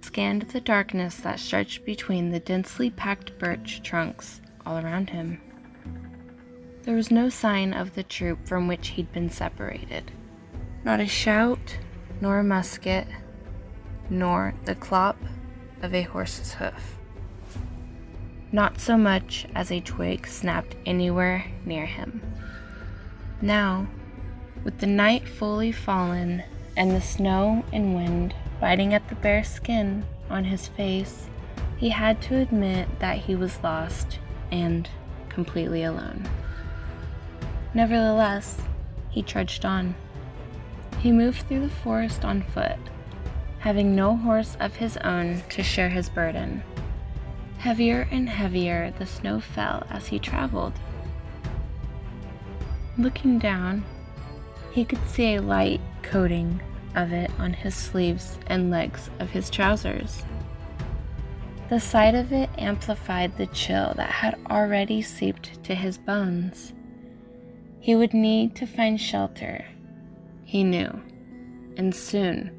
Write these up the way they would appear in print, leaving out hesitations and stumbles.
scanned the darkness that stretched between the densely packed birch trunks all around him. There was no sign of the troop from which he'd been separated. Not a shout, nor a musket, nor the clop of a horse's hoof. Not so much as a twig snapped anywhere near him. Now, with the night fully fallen and the snow and wind biting at the bare skin on his face, he had to admit that he was lost and completely alone. Nevertheless, he trudged on. He moved through the forest on foot, having no horse of his own to share his burden. Heavier and heavier the snow fell as he traveled. Looking down, he could see a light coating of it on his sleeves and legs of his trousers. The sight of it amplified the chill that had already seeped to his bones. He would need to find shelter, he knew, and soon,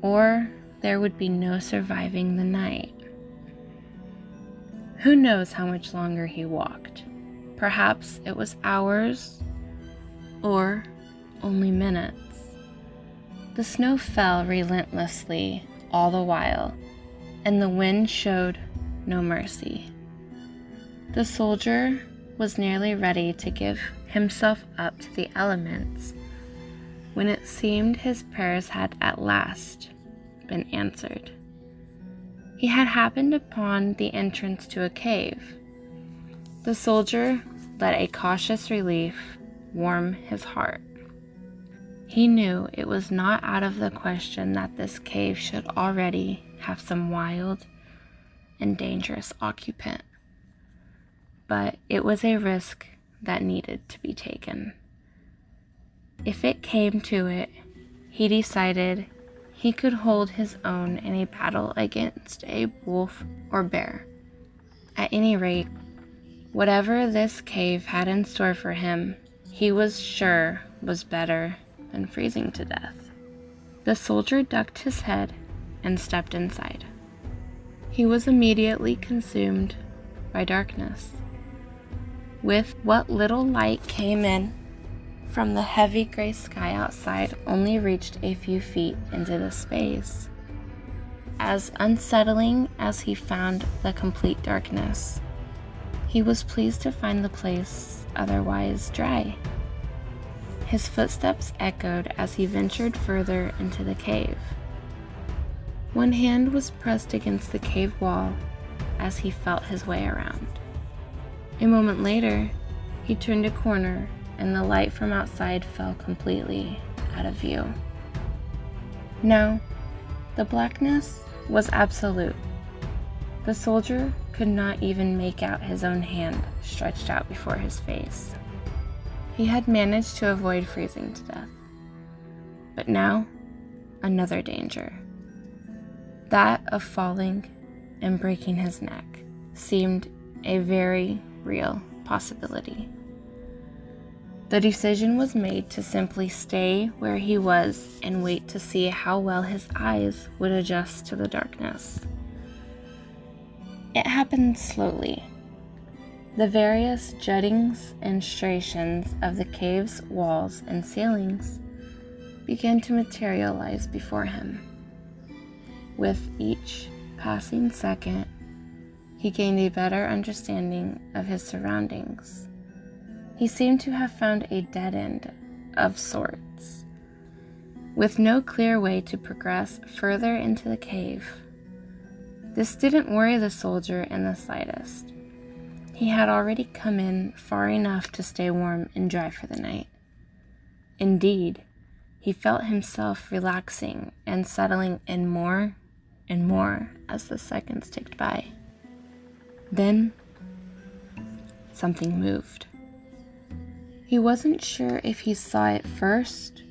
or there would be no surviving the night. Who knows how much longer he walked? Perhaps it was hours, or only minutes. The snow fell relentlessly all the while, and the wind showed no mercy. The soldier was nearly ready to give himself up to the elements when it seemed his prayers had at last been answered. He had happened upon the entrance to a cave. The soldier let a cautious relief warm his heart. He knew it was not out of the question that this cave should already have some wild and dangerous occupant. But it was a risk that needed to be taken. If it came to it, he decided he could hold his own in a battle against a wolf or bear. At any rate, whatever this cave had in store for him, he was sure was better than freezing to death. The soldier ducked his head and stepped inside. He was immediately consumed by darkness. With what little light came in from the heavy gray sky outside only reached a few feet into the space. As unsettling as he found the complete darkness, he was pleased to find the place otherwise dry. His footsteps echoed as he ventured further into the cave. One hand was pressed against the cave wall as he felt his way around. A moment later, he turned a corner and the light from outside fell completely out of view. No, the blackness was absolute. The soldier could not even make out his own hand stretched out before his face. He had managed to avoid freezing to death. But now, another danger. That of falling and breaking his neck seemed a very real possibility. The decision was made to simply stay where he was and wait to see how well his eyes would adjust to the darkness. It happened slowly. The various juttings and striations of the cave's walls and ceilings began to materialize before him. With each passing second, he gained a better understanding of his surroundings. He seemed to have found a dead end of sorts, with no clear way to progress further into the cave. This didn't worry the soldier in the slightest. He had already come in far enough to stay warm and dry for the night. Indeed, he felt himself relaxing and settling in more and more as the seconds ticked by. Then, something moved. He wasn't sure if he saw it first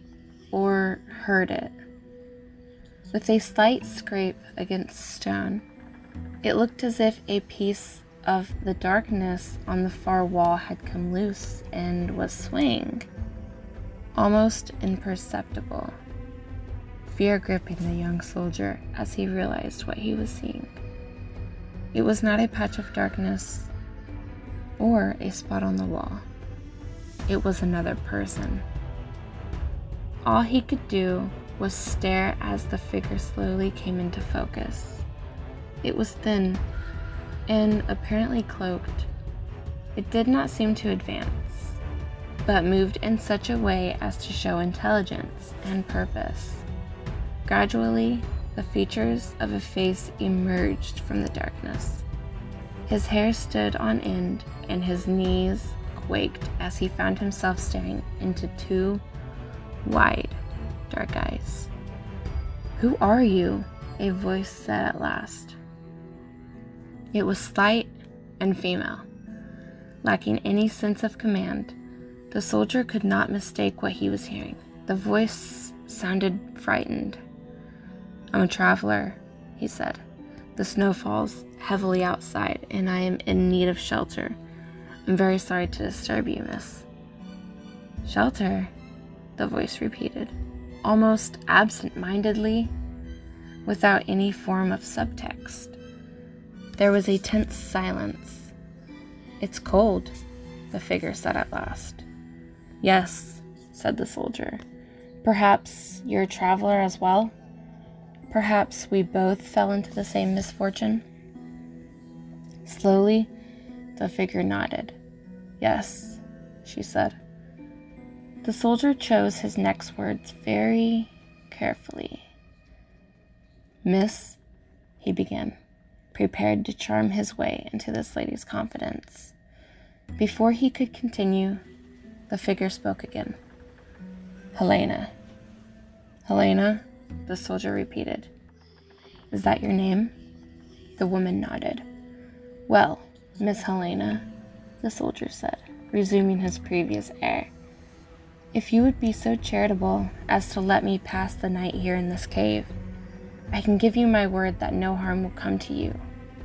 or heard it. With a slight scrape against stone, it looked as if a piece of the darkness on the far wall had come loose and was swaying, almost imperceptible. fear gripping the young soldier as he realized what he was seeing. It was not a patch of darkness or a spot on the wall. It was another person. All he could do was stare as the figure slowly came into focus. It was thin and apparently cloaked. It did not seem to advance, but moved in such a way as to show intelligence and purpose. Gradually, the features of a face emerged from the darkness. His hair stood on end and his knees quaked as he found himself staring into two wide, dark eyes. "Who are you?" a voice said at last. It was slight and female. Lacking any sense of command, the soldier could not mistake what he was hearing. The voice sounded frightened. "I'm a traveler," he said. "The snow falls heavily outside, and I am in need of shelter. I'm very sorry to disturb you, miss." "Shelter?" the voice repeated, almost absent-mindedly, without any form of subtext. There was a tense silence. "It's cold," the figure said at last. "Yes," said the soldier. "Perhaps you're a traveler as well? Perhaps we both fell into the same misfortune?" Slowly, the figure nodded. "Yes," she said. The soldier chose his next words very carefully. "Miss," he began, prepared to charm his way into this lady's confidence. Before he could continue, the figure spoke again. "Helena." "Helena?" the soldier repeated. "Is that your name?" The woman nodded. "Well, Miss Helena," the soldier said, resuming his previous air, "if you would be so charitable as to let me pass the night here in this cave, I can give you my word that no harm will come to you,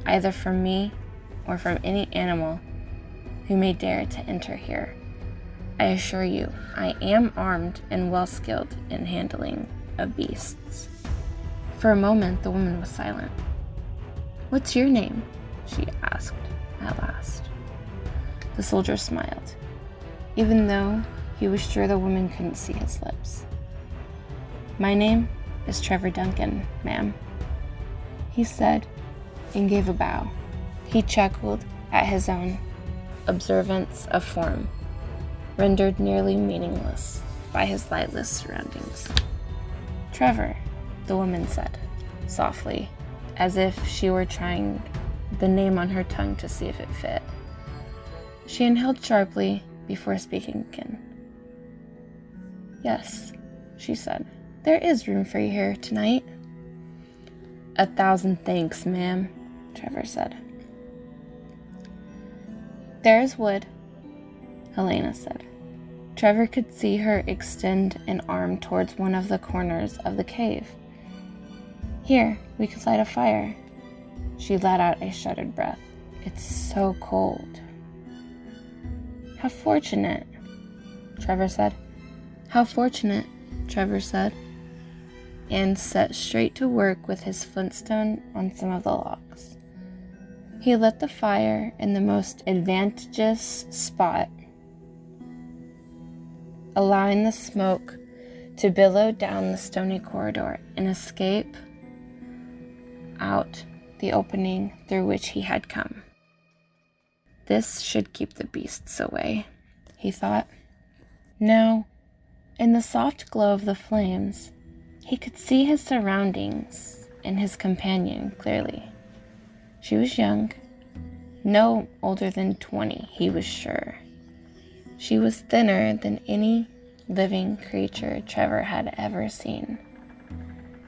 either from me or from any animal who may dare to enter here. I assure you, I am armed and well skilled in handling of beasts." For a moment, the woman was silent. "What's your name?" she asked at last. The soldier smiled, even though he was sure the woman couldn't see his lips. "My name is Trevor Duncan, ma'am," he said, and gave a bow. He chuckled at his own observance of form, rendered nearly meaningless by his lightless surroundings. "Trevor," the woman said, softly, as if she were trying the name on her tongue to see if it fit. She inhaled sharply before speaking again. "Yes," she said, "there is room for you here tonight." "1,000 thanks, ma'am," Trevor said. "There is wood," Helena said. Trevor could see her extend an arm towards one of the corners of the cave. "Here, we could light a fire." She let out a shuddered breath. "It's so cold." "How fortunate," Trevor said. "How fortunate," Trevor said, and set straight to work with his flintstone on some of the logs. He lit the fire in the most advantageous spot, allowing the smoke to billow down the stony corridor and escape out the opening through which he had come. This should keep the beasts away, he thought. Now, in the soft glow of the flames, he could see his surroundings and his companion clearly. She was young, no older than 20, he was sure. She was thinner than any living creature Trevor had ever seen.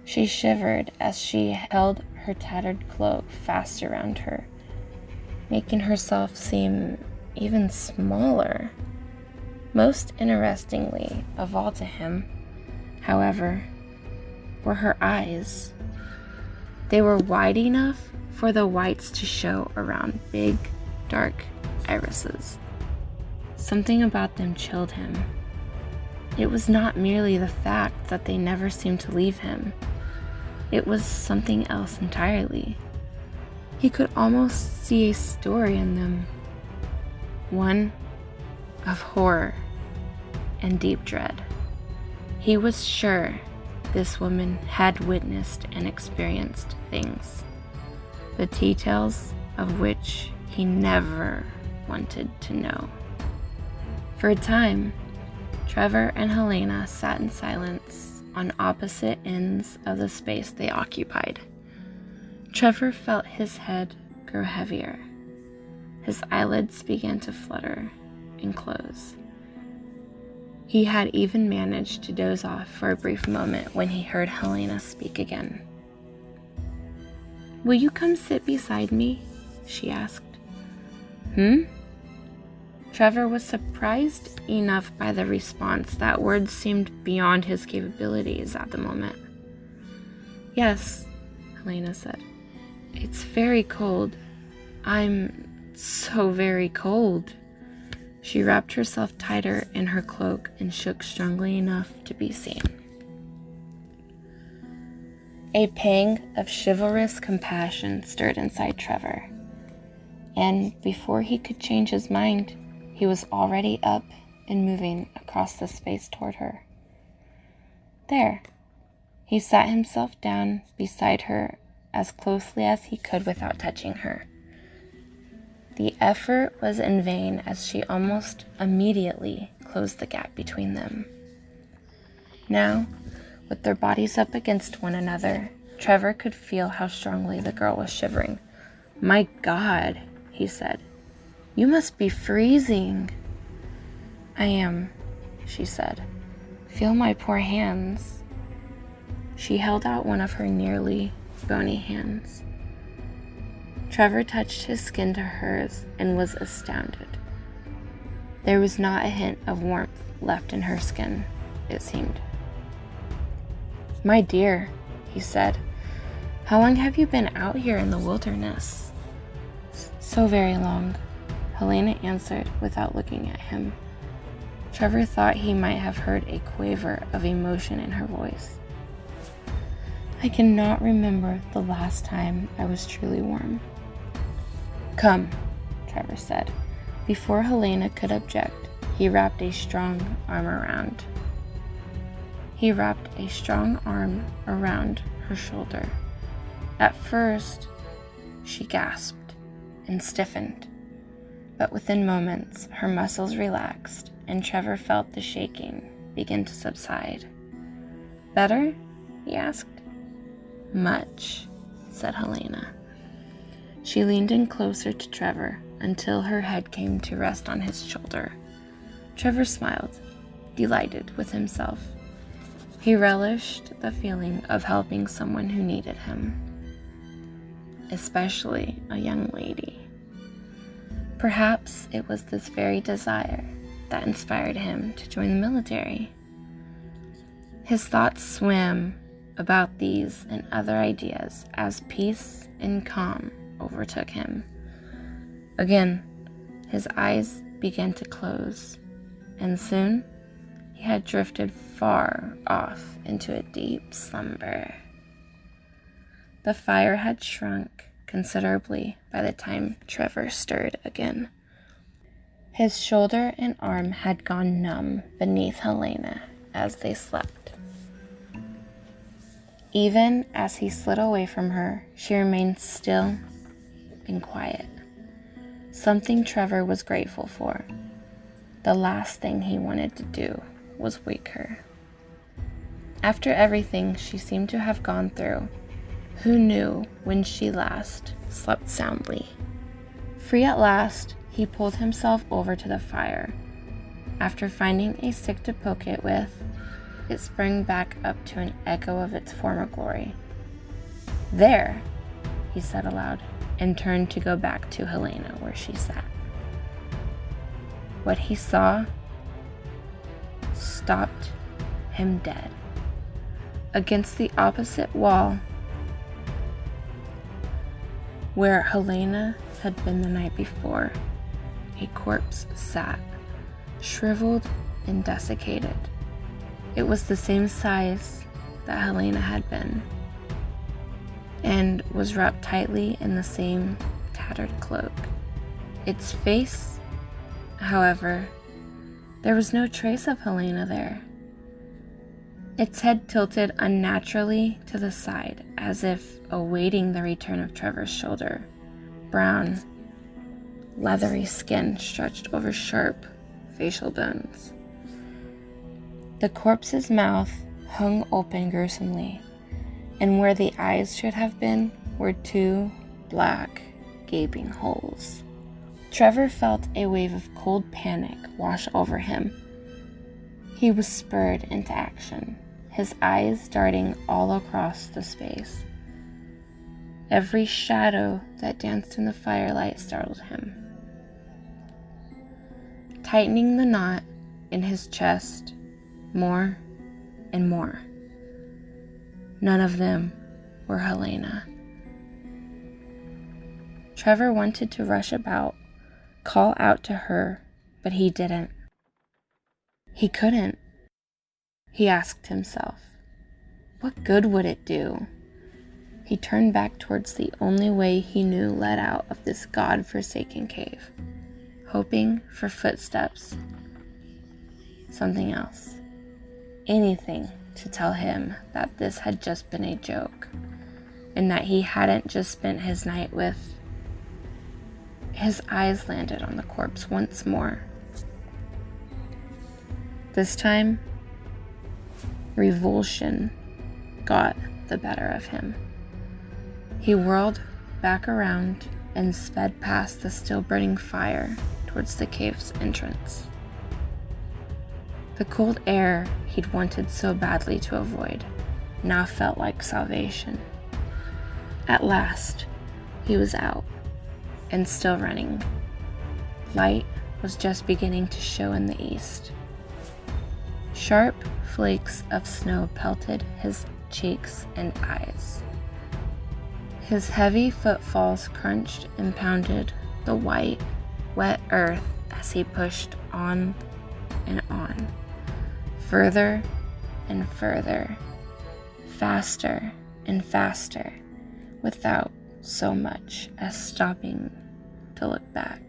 She shivered as she held her tattered cloak fast around her, making herself seem even smaller. Most interestingly of all to him, however, were her eyes. They were wide enough for the whites to show around big, dark irises. Something about them chilled him. It was not merely the fact that they never seemed to leave him. It was something else entirely. He could almost see a story in them. One of horror and deep dread. He was sure this woman had witnessed and experienced things, the details of which he never wanted to know. For a time, Trevor and Helena sat in silence on opposite ends of the space they occupied. Trevor felt his head grow heavier. His eyelids began to flutter and close. He had even managed to doze off for a brief moment when he heard Helena speak again. "Will you come sit beside me?" she asked. Trevor was surprised enough by the response that words seemed beyond his capabilities at the moment. "Yes," Helena said. "It's very cold. I'm so very cold." She wrapped herself tighter in her cloak and shook strongly enough to be seen. A pang of chivalrous compassion stirred inside Trevor, and before he could change his mind, he was already up and moving across the space toward her. There, he sat himself down beside her as closely as he could without touching her. The effort was in vain as she almost immediately closed the gap between them. Now, with their bodies up against one another, Trevor could feel how strongly the girl was shivering. "My God," he said. "You must be freezing." "I am," she said. "Feel my poor hands." She held out one of her nearly bony hands. Trevor touched his skin to hers and was astounded. There was not a hint of warmth left in her skin, it seemed. "My dear," he said, "how long have you been out here in the wilderness?" "So very long," Helena answered without looking at him. Trevor thought he might have heard a quaver of emotion in her voice. "I cannot remember the last time I was truly warm." "Come," Trevor said. Before Helena could object, he wrapped a strong arm around her shoulder. At first, she gasped and stiffened, but within moments, her muscles relaxed, and Trevor felt the shaking begin to subside. "Better?" he asked. "Much," said Helena. She leaned in closer to Trevor until her head came to rest on his shoulder. Trevor smiled, delighted with himself. He relished the feeling of helping someone who needed him, especially a young lady. Perhaps it was this very desire that inspired him to join the military. His thoughts swam about these and other ideas as peace and calm overtook him. Again, his eyes began to close, and soon he had drifted far off into a deep slumber. The fire had shrunk considerably by the time Trevor stirred again. His shoulder and arm had gone numb beneath Helena as they slept. Even as he slid away from her, she remained still and quiet. Something Trevor was grateful for. The last thing he wanted to do was wake her. After everything she seemed to have gone through, who knew when she last slept soundly? Free at last, he pulled himself over to the fire. After finding a stick to poke it with, it sprang back up to an echo of its former glory. "There," he said aloud, and turned to go back to Helena where she sat. What he saw stopped him dead. Against the opposite wall, where Helena had been the night before, a corpse sat, shriveled and desiccated, It was the same size that Helena had been, and was wrapped tightly in the same tattered cloak. Its face, however, there was no trace of Helena there. Its head tilted unnaturally to the side, as if awaiting the return of Trevor's shoulder. Brown, leathery skin stretched over sharp facial bones. The corpse's mouth hung open gruesomely, and where the eyes should have been were two black, gaping holes. Trevor felt a wave of cold panic wash over him. He was spurred into action, his eyes darting all across the space. Every shadow that danced in the firelight startled him. Tightening the knot in his chest more and more. None of them were Helena. Trevor wanted to rush about, call out to her, but he didn't. He couldn't. He asked himself, what good would it do? He turned back towards the only way he knew led out of this god-forsaken cave, hoping for footsteps, something else, anything to tell him that this had just been a joke, and that he hadn't just spent his night with. His eyes landed on the corpse once more. This time, revulsion got the better of him. He whirled back around and sped past the still burning fire towards the cave's entrance. The cold air he'd wanted so badly to avoid now felt like salvation. At last, he was out and still running. Light was just beginning to show in the east. Sharp flakes of snow pelted his cheeks and eyes. His heavy footfalls crunched and pounded the white, wet earth as he pushed on and on, further and further, faster and faster, without so much as stopping to look back.